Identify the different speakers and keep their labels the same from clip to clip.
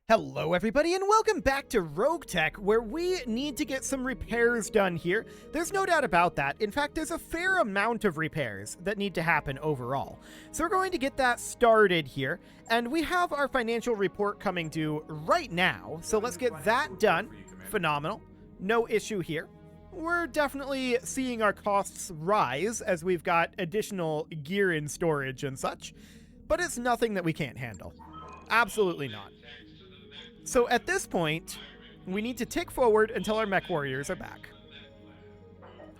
Speaker 1: Hello everybody and welcome back to RogueTech, where we need to get some repairs done here. There's no doubt about that. In fact, there's a fair amount of repairs that need to happen overall. So we're going to get that started here, and we have our financial report coming due right now. So let's get that done. Phenomenal. No issue here. We're definitely seeing our costs rise as we've got additional gear in storage and such, but it's nothing that we can't handle. Absolutely not. So at this point, we need to tick forward until our mech warriors are back.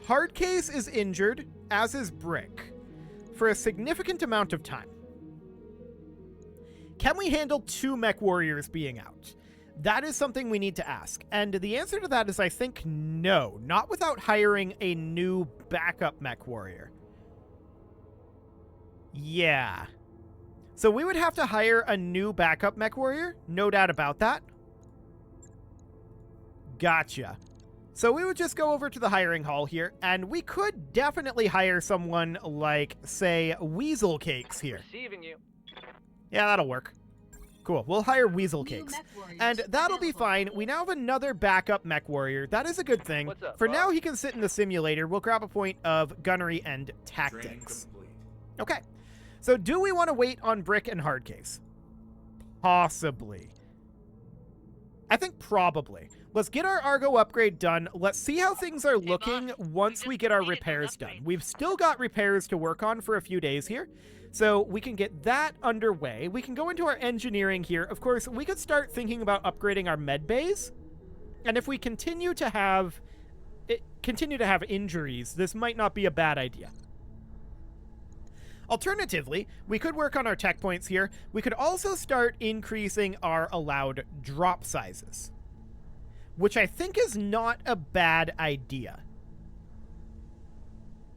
Speaker 1: Hardcase is injured, as is Brick, for a significant amount of time. Can we handle 2 mech warriors being out? That is something we need to ask. And the answer to that is, I think, no. Not without hiring a new backup mech warrior. Yeah. So we would have to hire a new backup mech warrior, no doubt about that. Gotcha. So we would just go over to the hiring hall here, and we could definitely hire someone like, say, Weasel Cakes here.
Speaker 2: Receiving you.
Speaker 1: Yeah, that'll work. Cool, we'll hire Weasel Cakes. And that'll be fine. We now have another backup mech warrior. That is a good thing.
Speaker 2: What's up,
Speaker 1: For
Speaker 2: boss?
Speaker 1: now, he can sit in the simulator. We'll grab a point of gunnery and tactics. Okay. So do we want to wait on Brick and Hardcase? Possibly. I think probably. Let's get our Argo upgrade done. Let's see how things are looking once we get our repairs done. We've still got repairs to work on for a few days here, so we can get that underway. We can go into our engineering here. Of course, we could start thinking about upgrading our med bays, and if we continue to have injuries, this might not be a bad idea. Alternatively, we could work on our tech points here. We could also start increasing our allowed drop sizes, which I think is not a bad idea.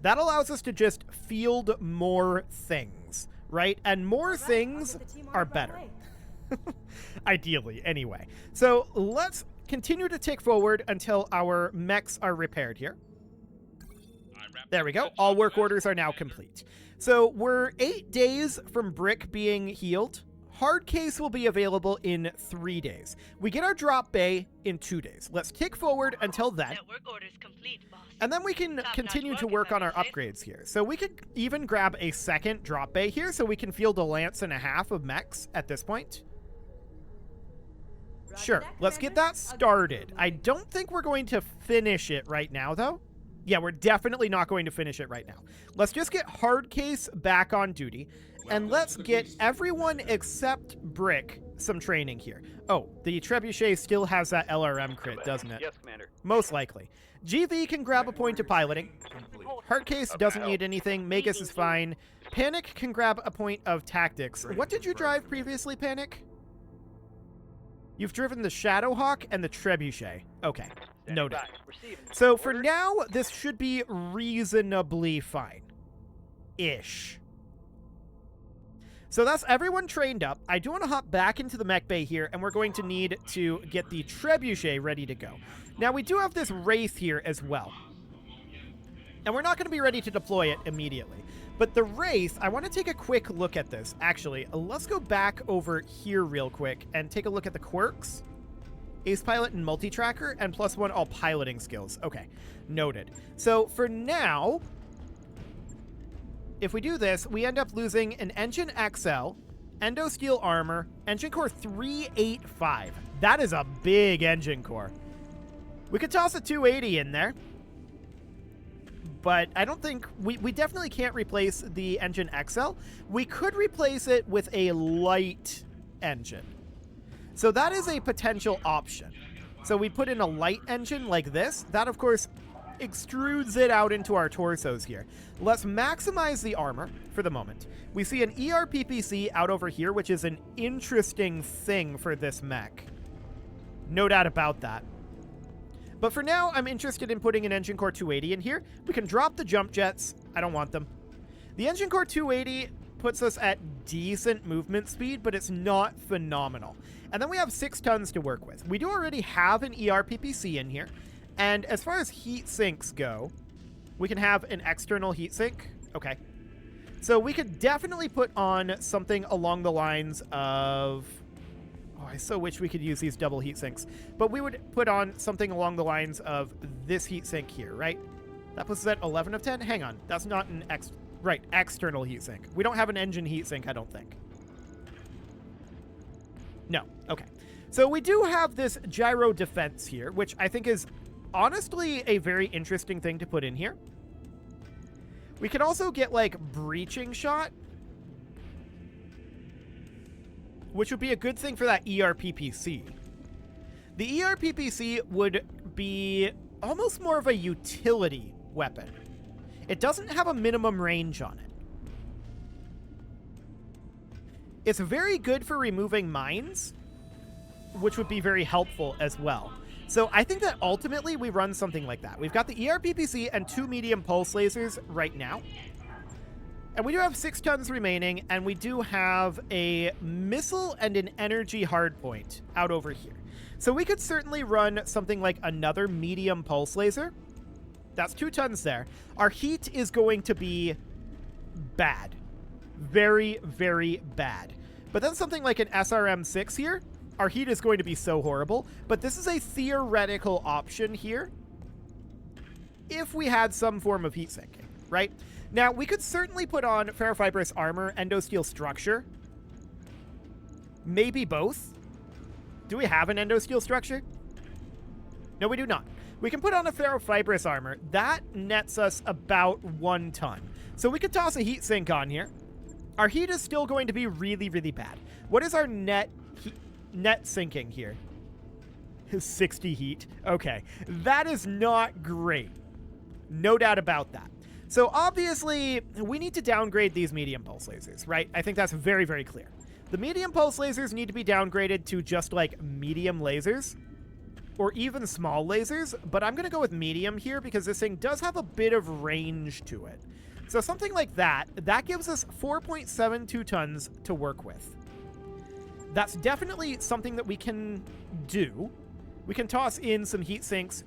Speaker 1: That allows us to just field more things, right? And more things are better. Ideally, anyway. So let's continue to tick forward until our mechs are repaired here. There we go. All work orders are now complete. So we're 8 days from Brick being healed. Hardcase will be available in 3 days. We get our drop bay in 2 days. Let's tick forward until then.
Speaker 3: Work orders complete, boss.
Speaker 1: And then we can continue to work on our upgrades here. So we could even grab a second drop bay here so we can field a lance and a half of mechs at this point. Sure, let's get that started. I don't think we're going to finish it right now, though. Yeah, we're definitely not going to finish it right now. Let's just get Hardcase back on duty, and let's get everyone except Brick some training here. Oh, the Trebuchet still has that LRM crit, doesn't it?
Speaker 2: Yes, Commander.
Speaker 1: Most likely. GV can grab a point of piloting. Hardcase doesn't need anything. Magus is fine. Panic can grab a point of tactics. What did you drive previously, Panic? You've driven the Shadowhawk and the Trebuchet. Okay, noted. So for now, this should be reasonably fine. Ish. So that's everyone trained up. I do want to hop back into the mech bay here, and we're going to need to get the Trebuchet ready to go. Now, we do have this Wraith here as well, and we're not going to be ready to deploy it immediately. But the Wraith, I want to take a quick look at this. Actually, let's go back over here real quick and take a look at the quirks. Ace Pilot and Multi-Tracker, and +1 all piloting skills. Okay, noted. So for now, if we do this, we end up losing an Engine XL, Endo Steel Armor, Engine Core 385. That is a big engine core. We could toss a 280 in there, but I don't think... We definitely can't replace the Engine XL. We could replace it with a light engine. So that is a potential option. So we put in a light engine like this. That, of course, extrudes it out into our torsos here. Let's maximize the armor for the moment. We see an ERPPC out over here, which is an interesting thing for this mech. No doubt about that. But for now, I'm interested in putting an Engine Core 280 in here. We can drop the jump jets. I don't want them. The Engine Core 280 puts us at decent movement speed, but it's not phenomenal. And then we have 6 tons to work with. We do already have an ERPPC in here. And as far as heat sinks go, we can have an external heat sink. Okay. So we could definitely put on something along the lines of... Oh, I so wish we could use these double heat sinks. But we would put on something along the lines of this heat sink here, right? That puts us at 11 of 10. Hang on. That's not an external heat sink. We don't have an engine heat sink, I don't think. No. Okay. So we do have this gyro defense here, which I think is honestly a very interesting thing to put in here. We could also get, like, breaching shot, which would be a good thing for that ERPPC. The ERPPC would be almost more of a utility weapon. It doesn't have a minimum range on it. It's very good for removing mines, which would be very helpful as well. So I think that ultimately we run something like that. We've got the ERPPC and 2 medium pulse lasers right now. And we do have 6 tons remaining, and we do have a missile and an energy hardpoint out over here. So we could certainly run something like another medium pulse laser. That's 2 tons there. Our heat is going to be bad. Very, very bad. But then something like an SRM-6 here, our heat is going to be so horrible. But this is a theoretical option here if we had some form of heat sinking, right? Now, we could certainly put on ferrofibrous armor, endosteel structure. Maybe both. Do we have an endosteel structure? No, we do not. We can put on a ferrofibrous armor. That nets us about 1 ton. So we could toss a heat sink on here. Our heat is still going to be really, really bad. What is our net sinking here? 60 heat. Okay. That is not great. No doubt about that. So obviously, we need to downgrade these medium pulse lasers, right? I think that's very, very clear. The medium pulse lasers need to be downgraded to just like medium lasers or even small lasers, but I'm going to go with medium here because this thing does have a bit of range to it. So something like that gives us 4.72 tons to work with. That's definitely something that we can do. We can toss in some heat sinks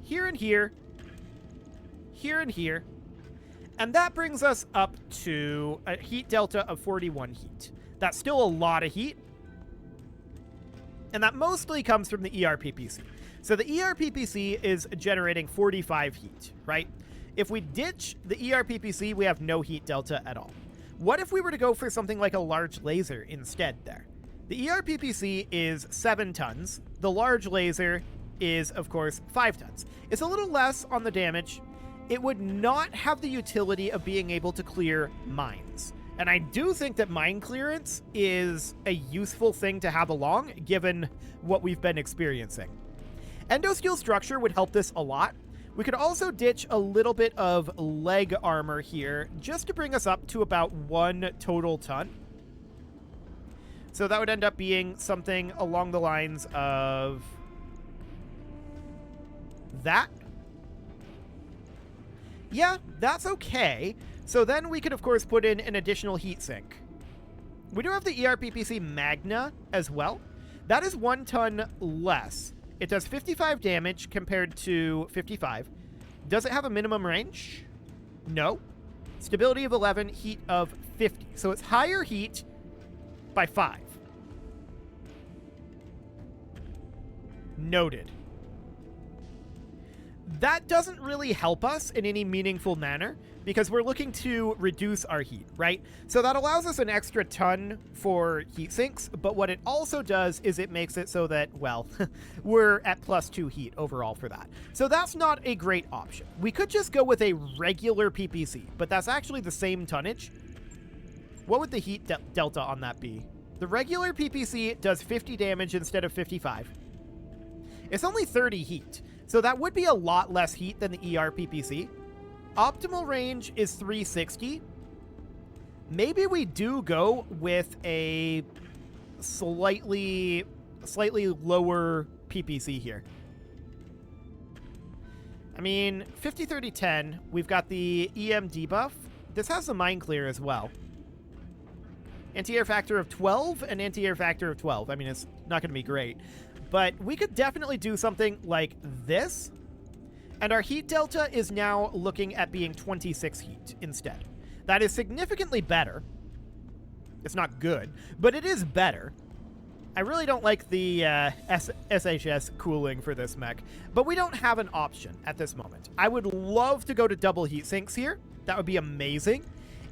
Speaker 1: here and here, here and here. And that brings us up to a heat delta of 41 heat. That's still a lot of heat. And that mostly comes from the ERPPC. So the ERPPC is generating 45 heat, right? If we ditch the ERPPC, we have no heat delta at all. What if we were to go for something like a large laser instead there? The ERPPC is 7 tons. The large laser is, of course, 5 tons. It's a little less on the damage. It would not have the utility of being able to clear mines. And I do think that mine clearance is a useful thing to have along, given what we've been experiencing. Endosteel structure would help this a lot. We could also ditch a little bit of leg armor here, just to bring us up to about 1 total ton. So that would end up being something along the lines of that. Yeah, that's okay. So then we could, of course, put in an additional heat sink. We do have the ERPPC Magna as well. That is 1 ton less. It does 55 damage compared to 55. Does it have a minimum range? No. Stability of 11, heat of 50. So it's higher heat by 5. Noted. That doesn't really help us in any meaningful manner because we're looking to reduce our heat, right? So that allows us an extra ton for heat sinks, but what it also does is it makes it so that, well, we're at +2 heat overall for that. So that's not a great option. We could just go with a regular PPC, but that's actually the same tonnage. What would the heat delta on that be? The regular PPC does 50 damage instead of 55. It's only 30 heat. So that would be a lot less heat than the ERPPC. Optimal range is 360. Maybe we do go with a slightly lower PPC here. I mean, 50, 30, 10. We've got the EM debuff. This has the mine clear as well. Anti-air factor of 12 and anti-air factor of 12. I mean, it's not going to be great. But we could definitely do something like this. And our heat delta is now looking at being 26 heat instead. That is significantly better. It's not good, but it is better. I really don't like the SHS cooling for this mech, but we don't have an option at this moment. I would love to go to double heat sinks here. That would be amazing.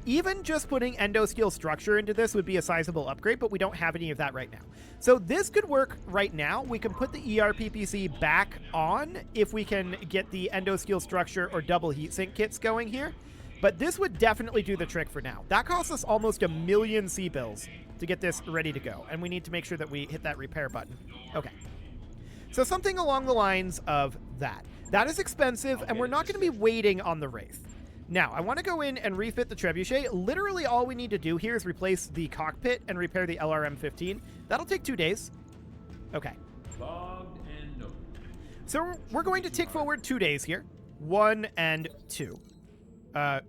Speaker 1: Even just putting endosteel structure into this would be a sizable upgrade, but we don't have any of that right now. So this could work right now. We can put the ERPPC back on if we can get the endosteel structure or double heatsink kits going here. But this would definitely do the trick for now. That costs us almost 1 million C-bills to get this ready to go, and we need to make sure that we hit that repair button. Okay. So something along the lines of that. That is expensive, and we're not going to be waiting on the Wraith. Now, I want to go in and refit the Trebuchet. Literally all we need to do here is replace the cockpit and repair the LRM-15. That'll take 2 days. Okay. So we're going to tick forward 2 days here. 1 and 2.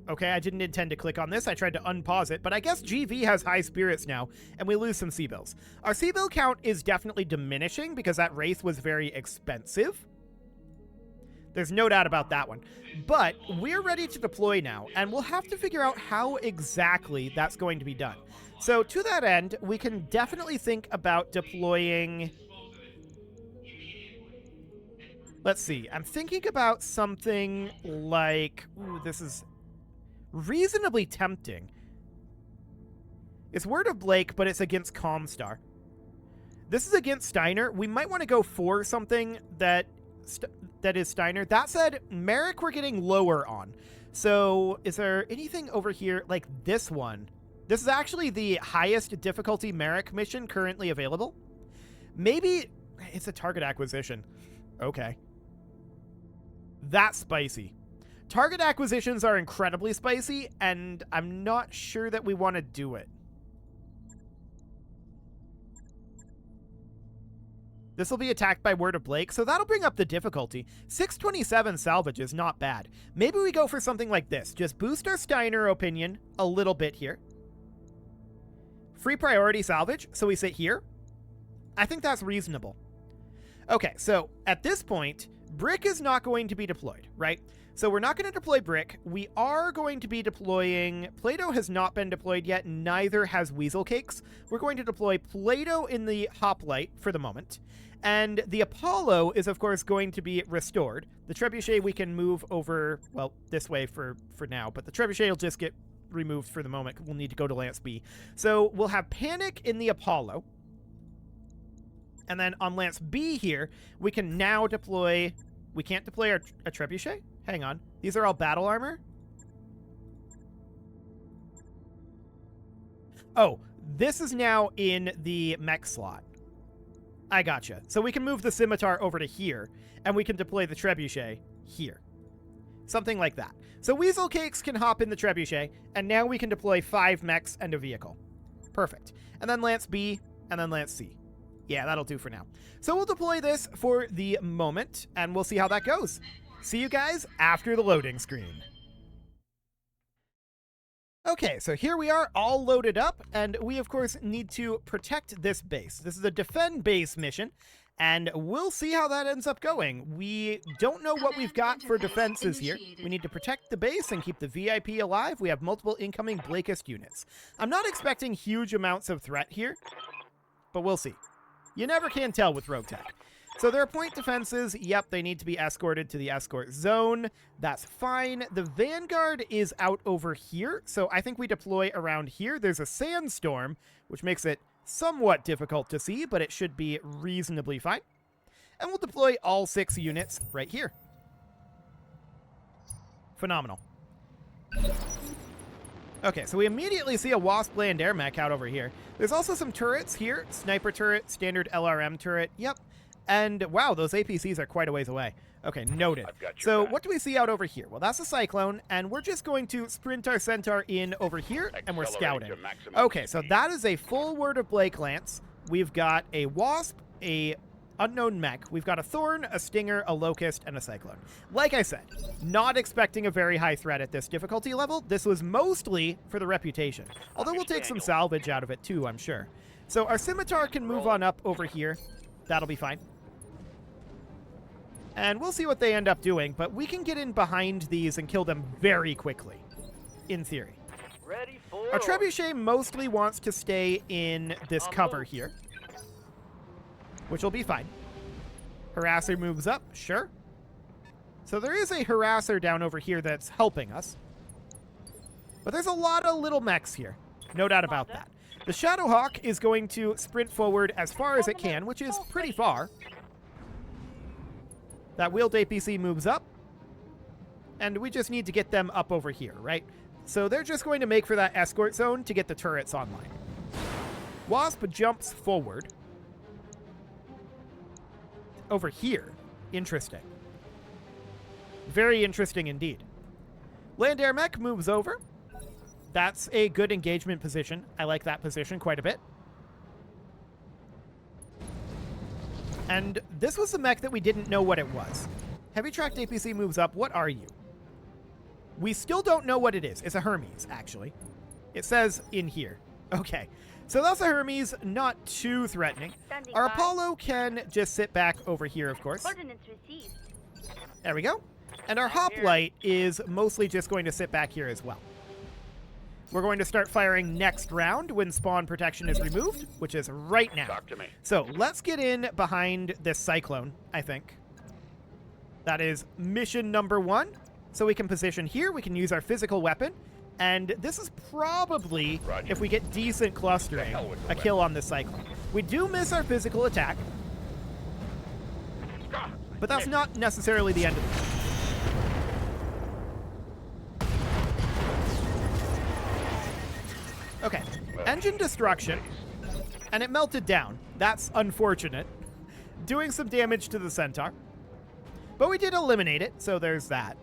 Speaker 1: Okay, I didn't intend to click on this. I tried to unpause it, but I guess GV has high spirits now, and we lose some C-bills. Our C-bill count is definitely diminishing because that Wraith was very expensive. There's no doubt about that one. But we're ready to deploy now, and we'll have to figure out how exactly that's going to be done. So to that end, we can definitely think about deploying... Let's see. I'm thinking about something like... Ooh, this is reasonably tempting. It's Word of Blake, but it's against Comstar. This is against Steiner. We might want to go for something that is Steiner. That said, Merrick we're getting lower on. So is there anything over here like this one? This is actually the highest difficulty Merrick mission currently available. Maybe it's a target acquisition. Okay. That's spicy. Target acquisitions are incredibly spicy, and I'm not sure that we want to do it. This will be attacked by Word of Blake, so that'll bring up the difficulty. 627 salvage is not bad. Maybe we go for something like this. Just boost our Steiner opinion a little bit here. Free priority salvage, so we sit here. I think that's reasonable. Okay, so at this point, Brick is not going to be deployed, right? So we're not going to deploy Brick. We are going to be deploying... Play-Doh has not been deployed yet, neither has Weasel Cakes. We're going to deploy Play-Doh in the Hoplite for the moment. And the Apollo is, of course, going to be restored. The Trebuchet we can move over, well, this way for now, but the Trebuchet will just get removed for the moment. We'll need to go to Lance B. So we'll have Panic in the Apollo. And then on Lance B here, we can now deploy... We can't deploy a Trebuchet? Hang on. These are all battle armor? Oh, this is now in the mech slot. I gotcha. So we can move the Scimitar over to here, and we can deploy the Trebuchet here. Something like that. So Weasel Cakes can hop in the Trebuchet, and now we can deploy 5 mechs and a vehicle. Perfect. And then Lance B, and then Lance C. Yeah, that'll do for now. So we'll deploy this for the moment, and we'll see how that goes. See you guys after the loading screen. Okay, so here we are all loaded up, and we, of course, need to protect this base. This is a defend base mission, and we'll see how that ends up going. We don't know what we've got for defenses here. We need to protect the base and keep the VIP alive. We have multiple incoming Blakist units. I'm not expecting huge amounts of threat here, but we'll see. You never can tell with RogueTech. So there are point defenses. Yep, they need to be escorted to the escort zone. That's fine. The Vanguard is out over here, so I think we deploy around here. There's a sandstorm, which makes it somewhat difficult to see, but it should be reasonably fine. And we'll deploy all 6 units right here. Phenomenal. Okay, so we immediately see a Wasp land air mech out over here. There's also some turrets here. Sniper turret, standard LRM turret. Yep. And wow, those APCs are quite a ways away. Okay, noted. So what do we see out over here? Well, that's a Cyclone, and we're just going to sprint our Centaur in over here, and we're scouting. Okay, so that is a full Word of Blake Lance. We've got a Wasp, a unknown mech. We've got a Thorn, a Stinger, a Locust, and a Cyclone. Like I said, not expecting a very high threat at this difficulty level. This was mostly for the reputation. Although we'll take some salvage out of it too, I'm sure. So our Scimitar can move on up over here. That'll be fine. And we'll see what they end up doing, but we can get in behind these and kill them very quickly, in theory. Our Trebuchet mostly wants to stay in this cover here. which will be fine. Harasser moves up, sure. So there is a harasser down over here that's helping us. But there's a lot of little mechs here. No doubt about that. The Shadowhawk is going to sprint forward as far as it can, which is pretty far. That wheeled APC moves up. And we just need to get them up over here, right? So they're just going to make for that escort zone to get the turrets online. Wasp jumps forward. Over here. Interesting. Very interesting indeed. Land Air Mech moves over. That's a good engagement position. I like that position quite a bit. And this was the mech that we didn't know what it was. Heavy tracked APC moves up. What are you? We still don't know what it is. It's a Hermes, actually. It says in here. Okay. So that's a Hermes, not too threatening. Our Apollo can just sit back over here, of course. There we go. And our Hoplite is mostly just going to sit back here as well. We're going to start firing next round when spawn protection is removed, which is right now.
Speaker 2: Talk to me.
Speaker 1: So let's get in behind this Cyclone, I think. That is mission number 1. So we can position here. We can use our physical weapon. And this is probably,
Speaker 2: Roger.
Speaker 1: if we get decent clustering, a kill on this Cyclone. We do miss our physical attack. But that's not necessarily the end of it. Okay, engine destruction, and it melted down. That's unfortunate. Doing some damage to the Centaur. But we did eliminate it, so there's that.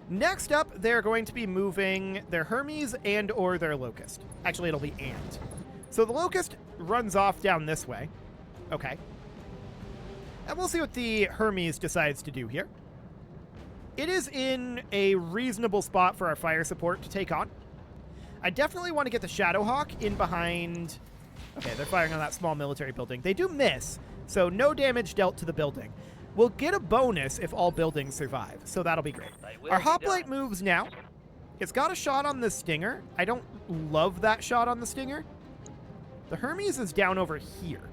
Speaker 1: Next up, they're going to be moving their Hermes and or their Locust. Actually, it'll be and. So the Locust runs off down this way. Okay. And we'll see what the Hermes decides to do here. It is in a reasonable spot for our fire support to take on. I definitely want to get the Shadowhawk in behind... Okay, they're firing on that small military building. They do miss, so no damage dealt to the building. We'll get a bonus if all buildings survive, so that'll be great. Our Hoplite moves now. It's got a shot on the Stinger. I don't love that shot on the Stinger. The Hermes is down over here.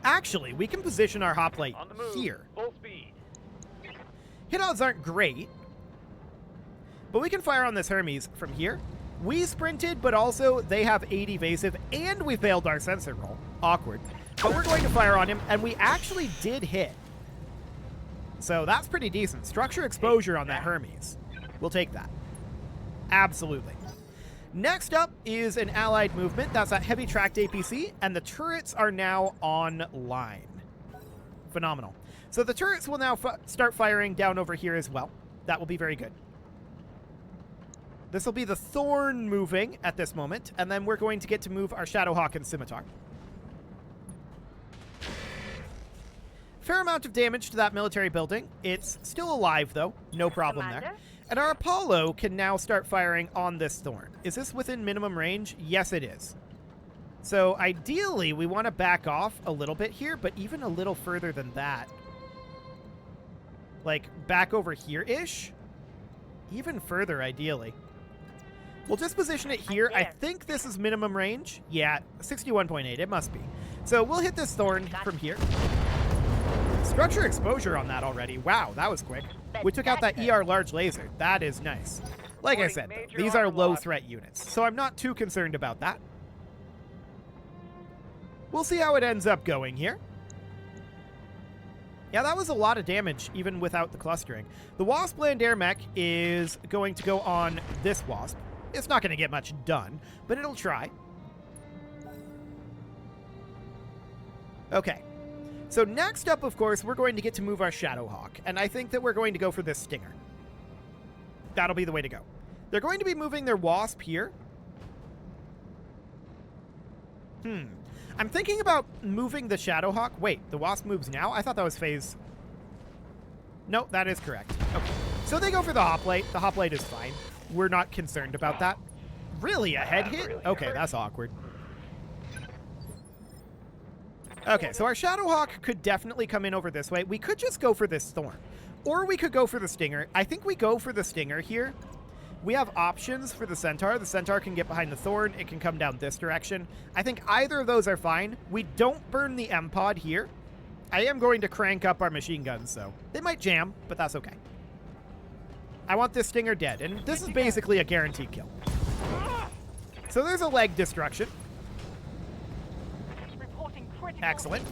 Speaker 1: Actually, we can position our Hoplite here.
Speaker 2: Full speed.
Speaker 1: Hit odds aren't great, but we can fire on this Hermes from here. We sprinted, but also they have 8 evasive, and we failed our sensor roll. Awkward. But we're going to fire on him, and we actually did hit. So that's pretty decent. Structure exposure on that Hermes. We'll take that. Absolutely. Next up is an allied movement. That's that heavy tracked APC, and the turrets are now online. Phenomenal. So the turrets will now start firing down over here as well. That will be very good. This will be the Thorn moving at this moment, and then we're going to get to move our Shadowhawk and Scimitar. Fair amount of damage to that military building. It's still alive, though. No problem there. And our Apollo can now start firing on this Thorn. Is this within minimum range? Yes, it is. So ideally, we want to back off a little bit here, but even a little further than that. Like, back over here-ish? Even further, ideally. We'll just position it here. I think this is minimum range. Yeah, 61.8. It must be. So we'll hit this Thorn from here. Structure exposure on that already. Wow, that was quick. We took out that ER large laser. That is nice. Like I said, these are low threat units, so I'm not too concerned about that. We'll see how it ends up going here. Yeah, that was a lot of damage, even without the clustering. The Wasp Land Air Mech is going to go on this Wasp. It's not going to get much done, but it'll try. Okay. So next up, of course, we're going to get to move our Shadowhawk, and I think that we're going to go for this Stinger. That'll be the way to go. They're going to be moving their Wasp here. I'm thinking about moving the Shadowhawk. Wait, the Wasp moves now? I thought that was phase... No, that is correct. Okay. So they go for the Hoplite. The Hoplite is fine. We're not concerned about that. Really? A head hit? Okay, that's awkward. Okay, so our Shadowhawk could definitely come in over this way. We could just go for this Thorn. Or we could go for the Stinger. I think we go for the Stinger here, We have options for the Centaur. The Centaur can get behind the Thorn. It can come down this direction. I think either of those are fine. We don't burn the M-Pod here. I am going to crank up our machine guns, so they might jam, but that's okay. I want this Stinger dead, and this is basically a guaranteed kill. So there's a leg destruction. Excellent.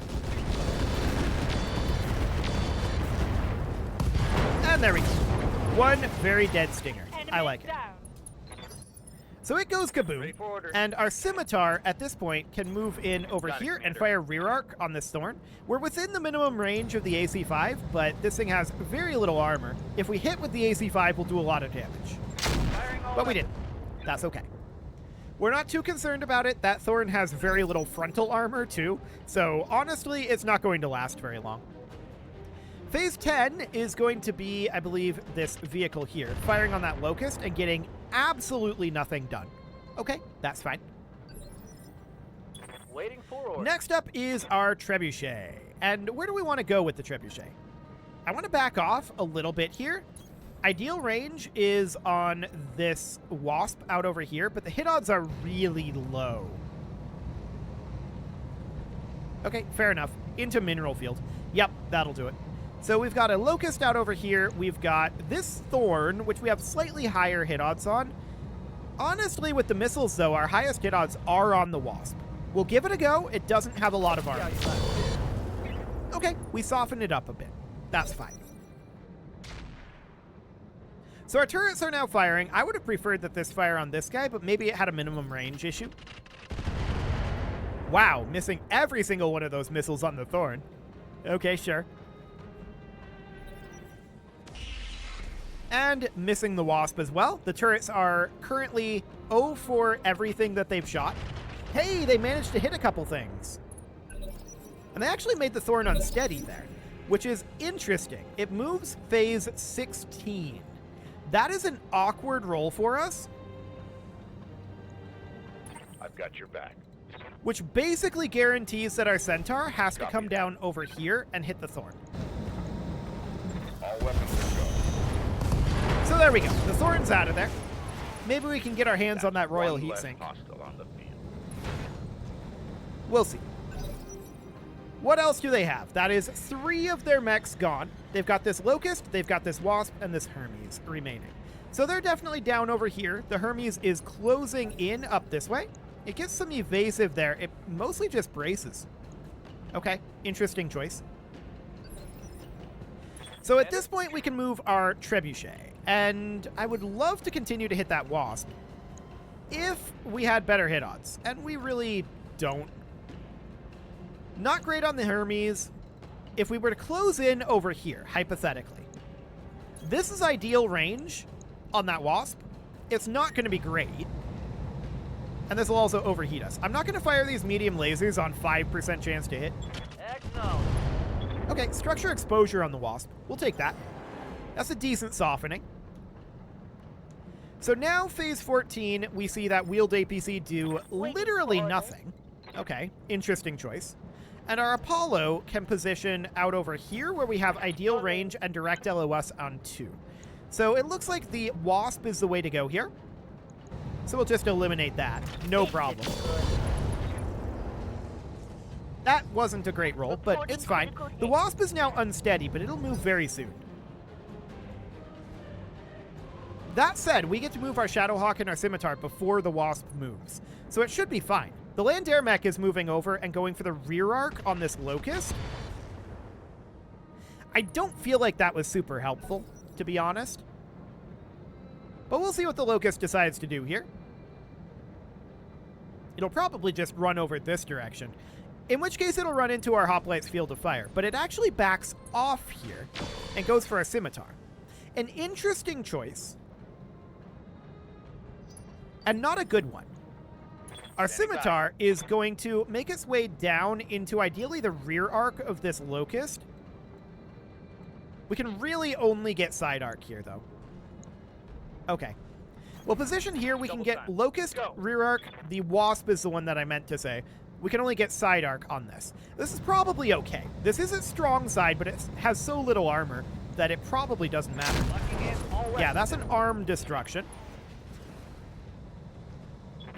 Speaker 1: And there we go. One very dead Stinger. I like it. So it goes kaboom, and our Scimitar at this point can move in over here and fire rear arc on this Thorn. We're within the minimum range of the AC-5, but this thing has very little armor. If we hit with the AC-5, we'll do a lot of damage. But we didn't. That's okay. We're not too concerned about it. That Thorn has very little frontal armor too, so honestly, it's not going to last very long. Phase 10 is going to be, I believe, this vehicle here, firing on that Locust and getting absolutely nothing done. Okay, that's fine.
Speaker 2: Waiting for orders.
Speaker 1: Next up is our Trebuchet. And where do we want to go with the Trebuchet? I want to back off a little bit here. Ideal range is on this Wasp out over here, but the hit odds are really low. Okay, fair enough. Into Mineral Field. Yep, that'll do it. So we've got a Locust out over here. We've got this Thorn, which we have slightly higher hit odds on. Honestly, with the missiles, though, our highest hit odds are on the Wasp. We'll give it a go. It doesn't have a lot of armor. Okay, we soften it up a bit. That's fine. So our turrets are now firing. I would have preferred that this fire on this guy, but maybe it had a minimum range issue. Wow, missing every single one of those missiles on the Thorn. Okay, sure. And missing the Wasp as well. The turrets are currently 0 for everything that they've shot. Hey, they managed to hit a couple things. And they actually made the Thorn unsteady there, which is interesting. It moves phase 16. That is an awkward roll for us.
Speaker 2: I've got your back.
Speaker 1: Which basically guarantees that our Centaur has to come down over here and hit the Thorn.
Speaker 2: All weapons are go.
Speaker 1: So there we go. The Thorn's out of there. Maybe we can get our hands on that Royal Heatsink. We'll see. What else do they have? That is 3 of their mechs gone. They've got this Locust, they've got this Wasp, and this Hermes remaining. So they're definitely down over here. The Hermes is closing in up this way. It gets some evasive there. It mostly just braces. Okay, interesting choice. So at this point, we can move our Trebuchet. And I would love to continue to hit that Wasp if we had better hit odds. And we really don't. Not great on the Hermes. If we were to close in over here, hypothetically, this is ideal range on that Wasp. It's not going to be great. And this will also overheat us. I'm not going to fire these medium lasers on 5% chance to hit.
Speaker 2: Heck no.
Speaker 1: Okay, structure exposure on the Wasp. We'll take that. That's a decent softening. So now, phase 14, we see that wheeled APC do literally nothing. Okay, interesting choice. And our Apollo can position out over here where we have ideal range and direct LOS on 2. So it looks like the Wasp is the way to go here. So we'll just eliminate that. No problem. That wasn't a great roll, but it's fine. The Wasp is now unsteady, but it'll move very soon. That said, we get to move our Shadowhawk and our Scimitar before the Wasp moves. So it should be fine. The land air mech is moving over and going for the rear arc on this Locust. I don't feel like that was super helpful, to be honest. But we'll see what the Locust decides to do here. It'll probably just run over this direction, in which case it'll run into our Hoplite's field of fire. But it actually backs off here and goes for a Scimitar. An interesting choice, and not a good one. Our Scimitar is going to make its way down into ideally the rear arc of this Locust. We can really only get side arc here, though. Okay. Well, position here, we can get Locust, rear arc. The Wasp is the one that I meant to say. We can only get side arc on this. This is probably okay. This is its strong side, but it has so little armor that it probably doesn't matter. Yeah, that's an arm destruction.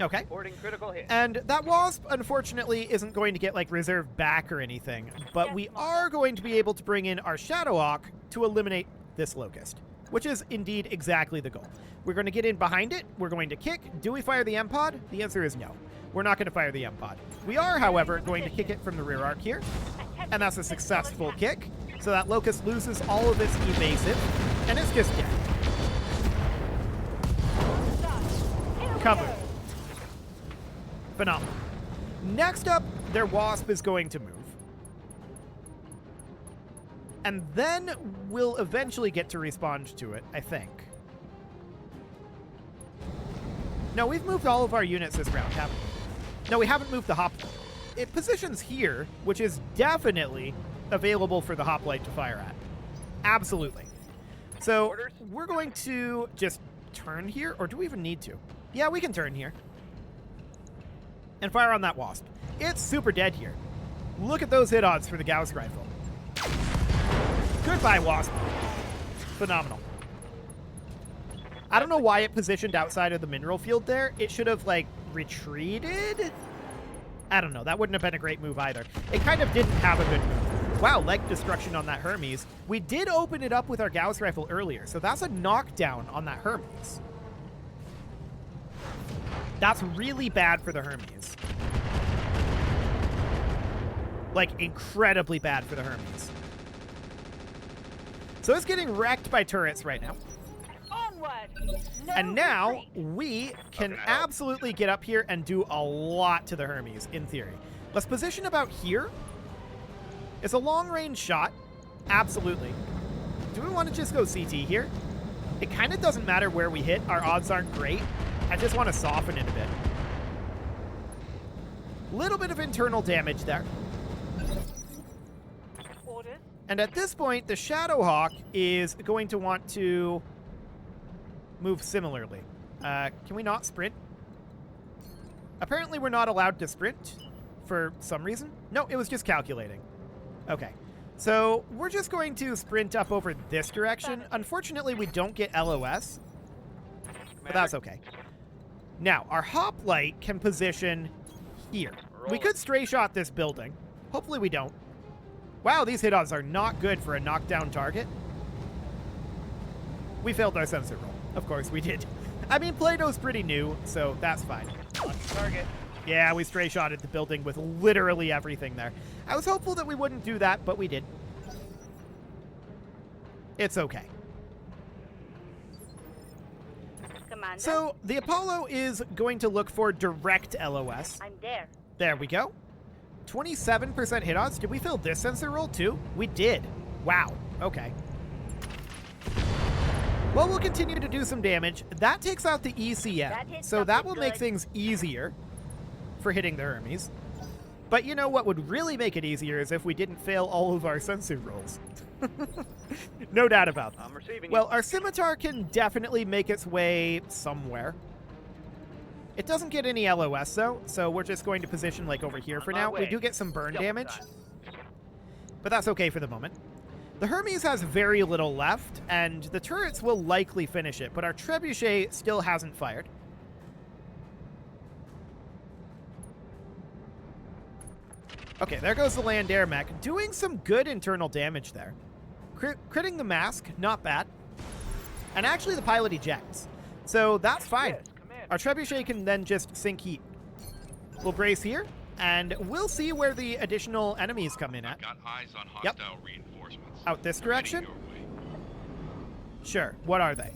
Speaker 1: Okay.
Speaker 2: Reporting critical hit.
Speaker 1: And that Wasp, unfortunately, isn't going to get, like, reserve back or anything. But we are going to be able to bring in our Shadowhawk to eliminate this Locust, which is indeed exactly the goal. We're going to get in behind it. We're going to kick. Do we fire the M-Pod? The answer is no. We're not going to fire the M-Pod. We are, however, going to kick it from the rear arc here. And that's a successful kick. So that Locust loses all of its evasive. And it's just dead. Covered. Phenomenal. Next up, their Wasp is going to move. And then we'll eventually get to respond to it, I think. No, we've moved all of our units this round, haven't we? No, we haven't moved the hoplite. It positions here, which is definitely available for the hoplite to fire at. Absolutely. So we're going to just turn here, or do we even need to? Yeah, we can turn here. And fire on that Wasp. It's super dead here. Look at those hit odds for the Gauss rifle. Goodbye, Wasp. Phenomenal. I don't know why it positioned outside of the mineral field there. It should have, like, retreated? I don't know. That wouldn't have been a great move either. It kind of didn't have a good move. Wow, leg destruction on that Hermes. We did open it up with our Gauss rifle earlier, so that's a knockdown on that Hermes. That's really bad for the Hermes. Like, incredibly bad for the Hermes. So it's getting wrecked by turrets right now. And now we can absolutely get up here and do a lot to the Hermes, in theory. Let's position about here. It's a long-range shot. Absolutely. Do we want to just go CT here? It kind of doesn't matter where we hit. Our odds aren't great. I just want to soften it a bit. Little bit of internal damage there.
Speaker 3: Orders.
Speaker 1: And at this point, the Shadowhawk is going to want to move similarly. Can we not sprint? Apparently we're not allowed to sprint for some reason. No, it was just calculating. Okay. So we're just going to sprint up over this direction. Unfortunately, we don't get LOS, but that's okay. Now, our hoplite can position here. We could stray shot this building. Hopefully we don't. Wow, these hit odds are not good for a knockdown target. We failed our sensor roll. Of course we did. I mean, Plato's pretty new, so that's fine.
Speaker 2: Target.
Speaker 1: Yeah, we stray shotted the building with literally everything there. I was hopeful that we wouldn't do that, but we did. It's okay.
Speaker 3: Commander.
Speaker 1: So the Apollo is going to look for direct LOS.
Speaker 3: I'm there.
Speaker 1: There we go. 27% hit odds. Did we fail this sensor roll too? We did. Wow. Okay. Well, we'll continue to do some damage. That takes out the ECM, so that will make things easier for hitting the Hermes. But you know what would really make it easier is if we didn't fail all of our sensor rolls. No doubt about that.
Speaker 2: I'm receiving.
Speaker 1: Well, our Scimitar can definitely make its way somewhere. It doesn't get any LOS, though, so we're just going to position, like, over here for now. We do get some burn damage, but that's okay for the moment. The Hermes has very little left, and the turrets will likely finish it, but our Trebuchet still hasn't fired. Okay, there goes the land air mech, doing some good internal damage there. Critting the mask, not bad. And actually the pilot ejects, so that's fine. Our Trebuchet can then just sink heat. We'll brace here, and we'll see where the additional enemies come in at.
Speaker 4: Got eyes on hostile reinforcements.
Speaker 1: Out this direction?
Speaker 4: Heading your way.
Speaker 1: Sure. What are they?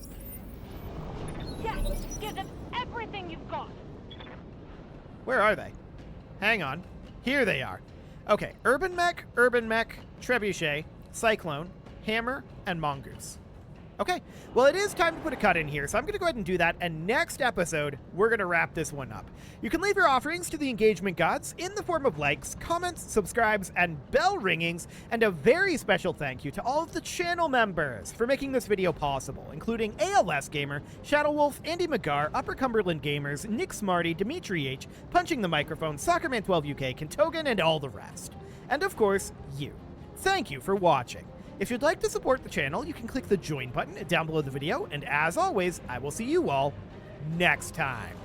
Speaker 3: Yes, give them everything you've got.
Speaker 1: Where are they? Hang on. Here they are. Okay, Urban Mech, Trebuchet, Cyclone, Hammer, and Mongoose. Okay, well, it is time to put a cut in here, so I'm going to go ahead and do that, and next episode, we're going to wrap this one up. You can leave your offerings to the engagement gods in the form of likes, comments, subscribes, and bell ringings, and a very special thank you to all of the channel members for making this video possible, including ALS Gamer, Shadow Wolf, Andy McGar, Upper Cumberland Gamers, Nick Smarty, Dimitri H, Punching the Microphone, Soccerman12UK, Kentogan, and all the rest. And of course, you. Thank you for watching. If you'd like to support the channel, you can click the join button down below the video, and as always, I will see you all next time.